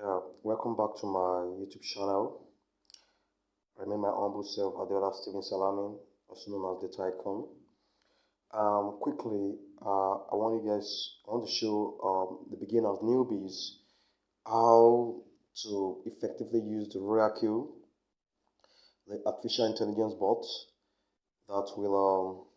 Welcome back to my YouTube channel. Remain my humble self, Adela Steven Salamin, also known as the Tycoon. Quickly, I want to show the beginners, newbies, how to effectively use the Royalq, the artificial intelligence bot that will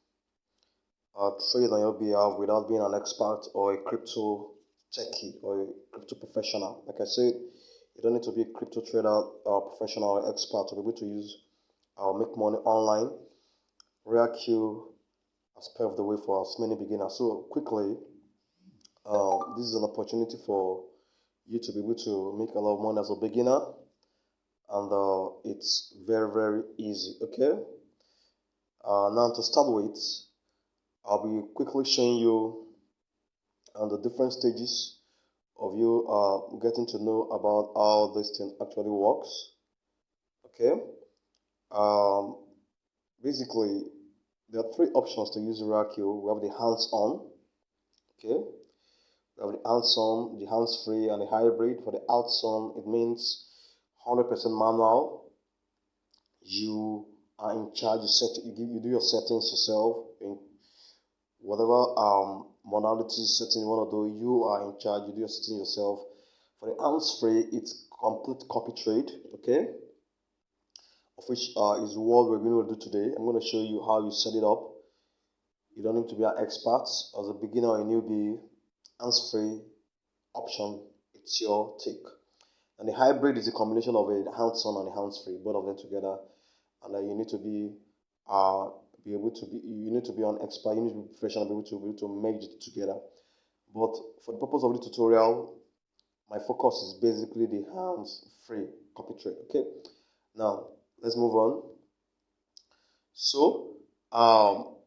trade on your behalf without being an expert or a crypto techie or a crypto professional. Like I said, you don't need to be a crypto trader professional or expert to be able to use make money online. Royalq has paved the way for as many beginners. So quickly, this is an opportunity for you to be able to make a lot of money as a beginner, and it's very easy. Okay. Now to start with, I'll be quickly showing you the different stages of you getting to know about how this thing actually works. Okay. Basically, there are three options to use Royalq. We have the hands-on. Okay. We have the hands-on, the hands-free, and the hybrid. For the hands-on, it means 100% manual. You are in charge. You do your settings yourself. In whatever modality setting you want to do, you are in charge. You do your setting yourself. For the hands-free, it's complete copy trade. Okay, of which is what we're going to do today. I'm going to show you how you set it up. You don't need to be an expert. As a beginner or a newbie, hands-free option, it's your take. And the hybrid is a combination of a hands-on and a hands-free, both of them together. And you need to be you need to be an expert, you need to be professional, be able to merge it together. But for the purpose of the tutorial, my focus is basically the hands-free copy trade. Okay, now let's move on. So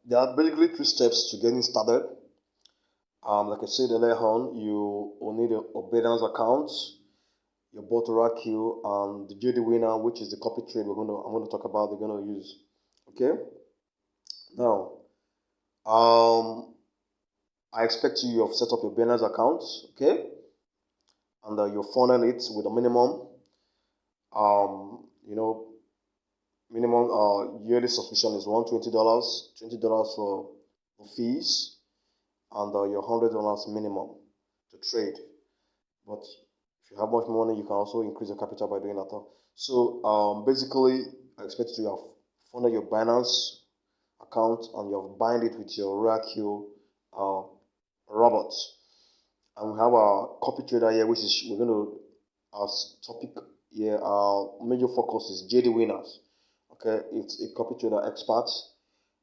there are basically three steps to getting started. Like I said earlier on, you will need a Binance account, your bot Royalq, and the JD winner, which is the copy trade I'm going to talk about. We're going to use. Okay. Now, I expect you have set up your Binance account. Okay, and you funded it with a minimum, minimum yearly subscription is $120, $20 for fees, and your $100 minimum to trade. But if you have much money, you can also increase your capital by doing that. So basically, I expect you to have funded your Binance account and you have bind it with your Royalq robot. And we have a copy trader here, which is we're going to as topic here. Our major focus is JD winners. Okay, it's a copy trader expert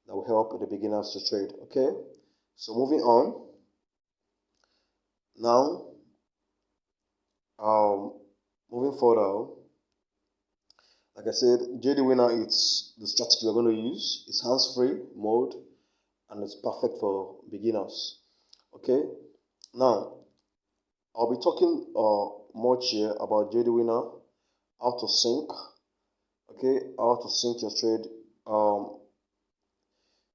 that will help the beginners to trade. Okay, so moving on. Now, moving further, like I said, JD winner, it's the strategy we're going to use. It's hands-free mode and it's perfect for beginners. Okay, now I'll be talking much here about JD winner, how to sync. Okay, how to sync your trade.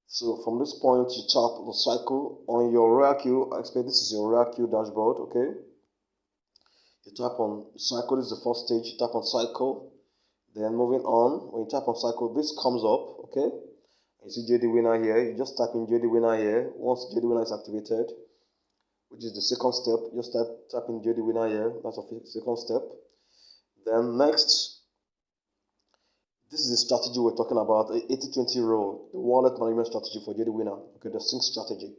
So from this point, you tap the cycle on your Royalq. I expect this is your Royalq dashboard. Okay, you tap on cycle. This is the first stage. You tap on cycle. Then moving on, when you tap on cycle, this comes up. Okay, you see JD winner here. You just type in JD winner here. Once JD winner is activated, which is the second step, just tap in JD winner here. That's the second step. Then next, this is the strategy we're talking about, the 80-20 rule, the wallet management strategy for JD winner. Okay, the sync strategy.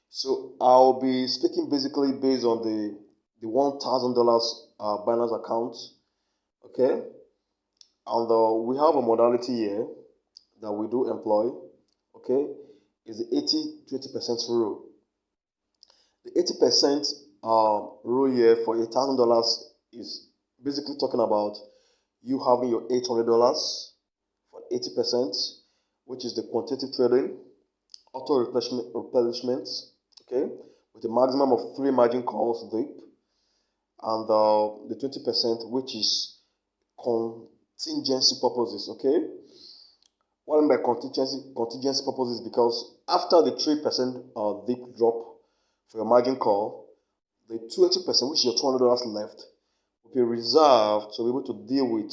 So I'll be speaking basically based on the $1,000 Binance account. Okay, and we have a modality here that we do employ. Okay, is the 80-20% rule. The 80% rule here for $1,000 is basically talking about you having your $800 for 80%, which is the quantitative trading, auto replenishment, okay, with a maximum of 3 margin calls deep, and the 20%, which is contingency purposes. Okay, what I mean by contingency purposes, because after the 3% deep drop for your margin call, the 20%, which is your $200 left, be reserved to be able to deal with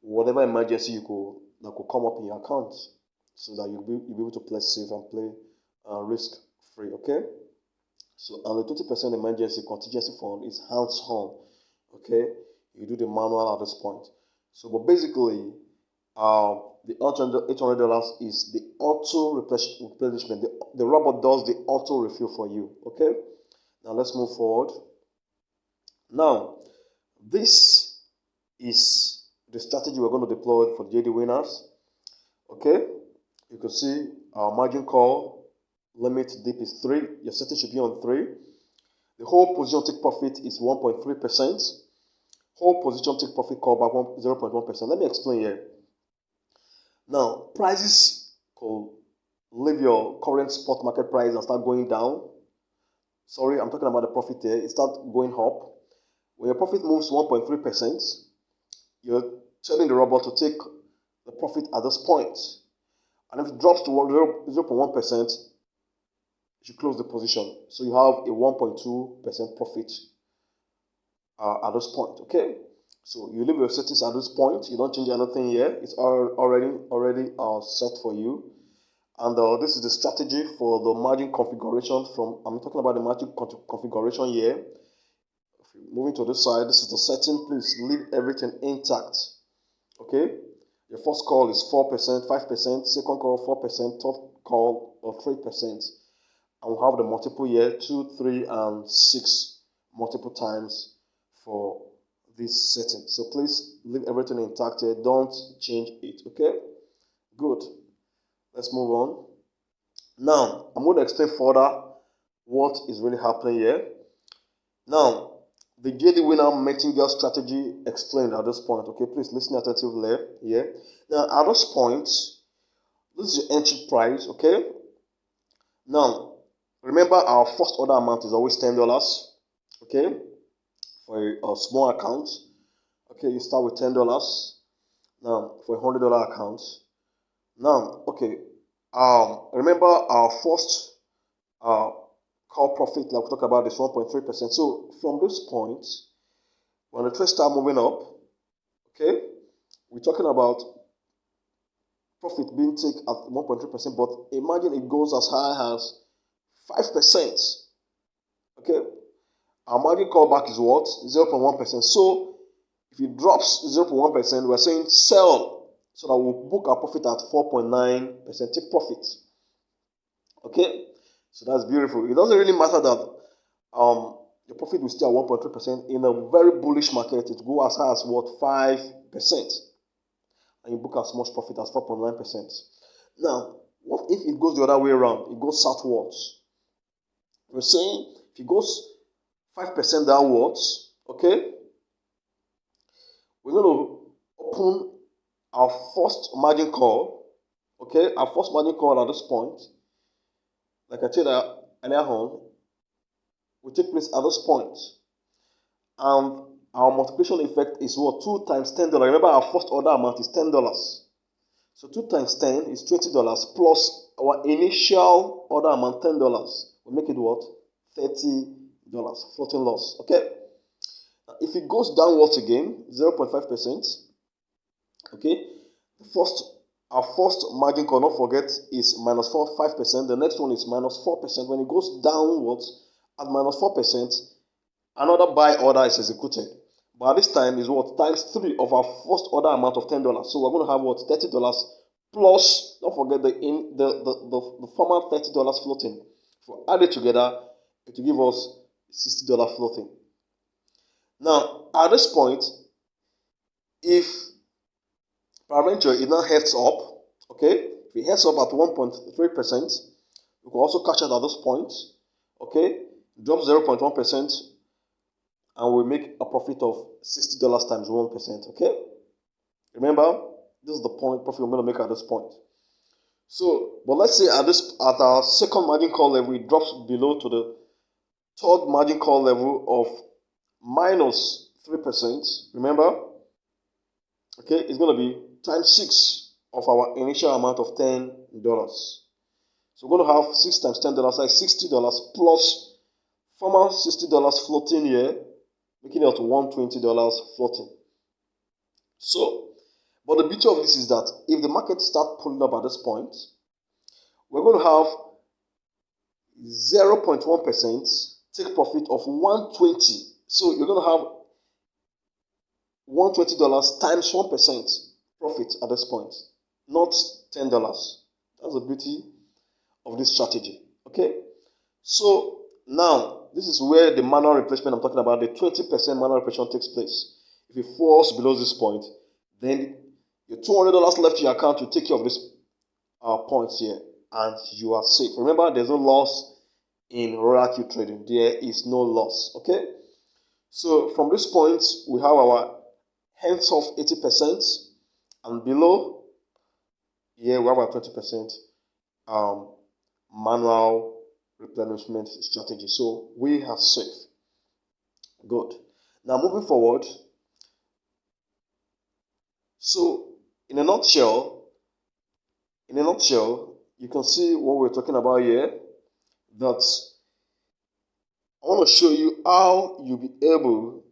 whatever emergency that could come up in your account, so that you'll be able to play safe and play risk free. Okay. So, and the 20% emergency contingency fund is hands on. Okay, you do the manual at this point. So, but basically, the $800 is the auto replenishment. The robot does the auto refill for you. Okay, now let's move forward. Now, this is the strategy we're going to deploy for JD winners. Okay, you can see our margin call limit dip is 3. Your setting should be on 3. The whole position take profit is 1.3%. Whole position take profit callback 0.1%. Let me explain here. Now, prices could leave your current spot market price and start going down. Sorry, I'm talking about the profit here. It starts going up. When your profit moves 1.3%, you're telling the robot to take the profit at this point. And if it drops to 0.1%, you should close the position. So you have a 1.2% profit at this point. Okay. So you leave your settings at this point. You don't change anything here. It's already set for you. And this is the strategy for the margin configuration. I'm talking about the margin configuration here. Moving to this side, this is the setting. Please leave everything intact. Okay. Your first call is 4%, 5%, second call 4%, third call or 3%. And we'll have the multiple here, 2, 3, and 6 multiple times for this setting. So please leave everything intact here. Don't change it. Okay? Good. Let's move on. Now, I'm going to explain further what is really happening here. Now, the JD winner martingale strategy explained at this point. Okay, please listen attentively here. Now, at this point, this is your entry price. Okay. Now, remember our first order amount is always $10. Okay, for a small account. Okay, you start with $10. Now, for a $100 account. Now, okay. Remember our first call profit, like we talked about, is 1.3%. So from this point, when the trade start moving up, okay, we're talking about profit being taken at 1.3%, but imagine it goes as high as 5%. Okay, our margin callback is what? 0.1%. So if it drops 0.1%, we're saying sell, so that we'll book our profit at 4.9% take profit. Okay. So that's beautiful. It doesn't really matter that the profit will stay at 1.3%. In a very bullish market, it go as high as what? 5%. And you book as much profit as 4.9%. Now, what if it goes the other way around? It goes southwards. We're saying if it goes 5% downwards, okay, we're going to open our first margin call. Okay, our first margin call at this point, like I said earlier on, will take place at this point. And our multiplication effect is what? 2 times $10. Remember, our first order amount is $10. So 2 times 10 is $20 plus our initial order amount, $10. We make it what? $30 floating loss. Okay? Now, if it goes downwards again, 0.5%, okay, our first margin call, don't forget, is minus 5%. The next one is minus 4%. When it goes downwards at minus 4%, another buy order is executed. But this time is what? Times 3 of our first order amount of $10. So we're going to have what? $30 plus, don't forget the former $30 floating. If we add it together, it will give us $60 floating. Now, at this point, if peradventure it now heads up, okay, if it heads up at 1.3%, you can also catch it at this point, okay, drop 0.1%, and we make a profit of $60 times 1%, okay? Remember, this is the point profit we're going to make at this point. So, but let's say at our second margin call level, it drops below to the third margin call level of minus 3%. Remember, okay, it's going to be times 6 of our initial amount of $10. So we're going to have 6 times $10, that's $60 plus former $60 floating here, making it $120 floating. So, but the beauty of this is that if the market starts pulling up at this point, we're going to have 0.1% take profit of 120. So you're going to have $120 times 1% profit at this point, not $10. That's the beauty of this strategy. Okay, so now this is where the manual replacement I'm talking about, the 20% manual replacement takes place. If it falls below this point, then your $200 left in your account will take care of this points here, and you are safe. Remember, there's no loss in Royalq trading. There is no loss. Okay, so from this point, we have our hands off 80%, and below here we have our 20% manual replenishment strategy. So we are safe. Good. Now moving forward. So in a nutshell, you can see what we're talking about here. That I want to show you how you'll be able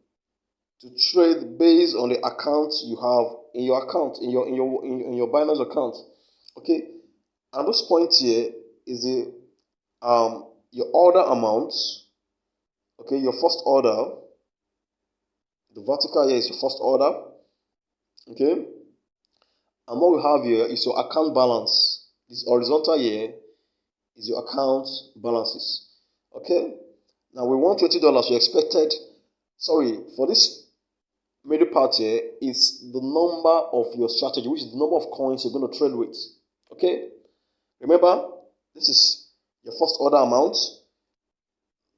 to trade based on the account you have in your account, in your Binance account. Okay. And this point here is the your order amount. Okay, your first order. The vertical here is your first order. Okay. And what we have here is your account balance. This horizontal here is your account balances. Okay. Now we want $20. We expected, sorry, for this middle part here is the number of your strategy, which is the number of coins you're going to trade with. Okay. Remember, this is your first order amount.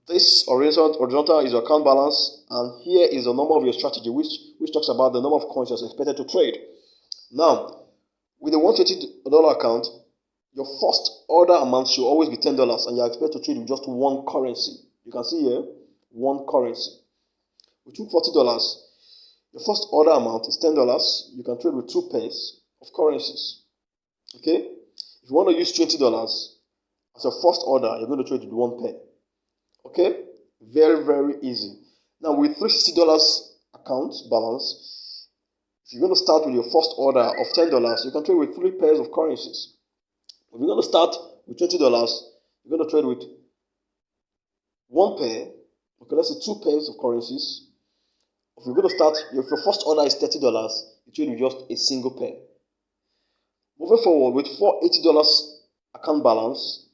This horizontal is your account balance, and here is the number of your strategy, which talks about the number of coins you're expected to trade. Now, with the $120 account, your first order amount should always be $10, and you're expected to trade with just one currency. You can see here, one currency. We took $40. Your first order amount is $10. You can trade with 2 pairs of currencies. Okay? If you want to use $20 as your first order, you're going to trade with 1 pair. Okay? Very, very easy. Now, with $360 account balance, if you're going to start with your first order of $10, you can trade with 3 pairs of currencies. If you're going to start with $20, you're going to trade with 1 pair. Okay, let's say 2 pairs of currencies. If you're going to start, if your first order is $30, you trade with just a single pair. Moving forward, with $480 account balance,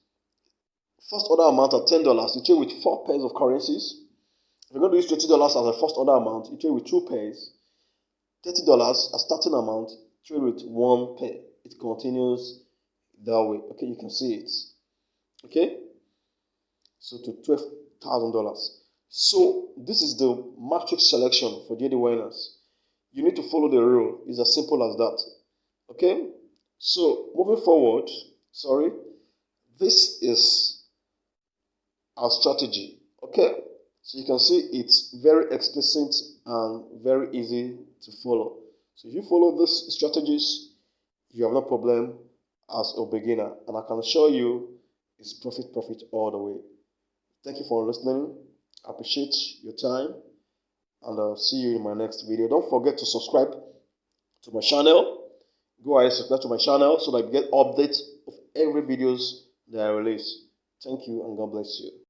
first order amount of $10, you trade with 4 pairs of currencies. If you're going to use $20 as a first order amount, you trade with 2 pairs. $30 as starting amount, trade with 1 pair. It continues that way. Okay, you can see it. Okay, so to $12,000. So this is the matrix selection for daily winners. You need to follow the rule. It's as simple as that. Okay, so moving forward, this is our strategy. Okay, so you can see it's very explicit and very easy to follow. So if you follow these strategies, you have no problem as a beginner, and I can assure you it's profit all the way. Thank you for listening. I appreciate your time, and I'll see you in my next video. Don't forget to subscribe to my channel. Go ahead, subscribe to my channel so that you get updates of every videos that I release. Thank you, and God bless you.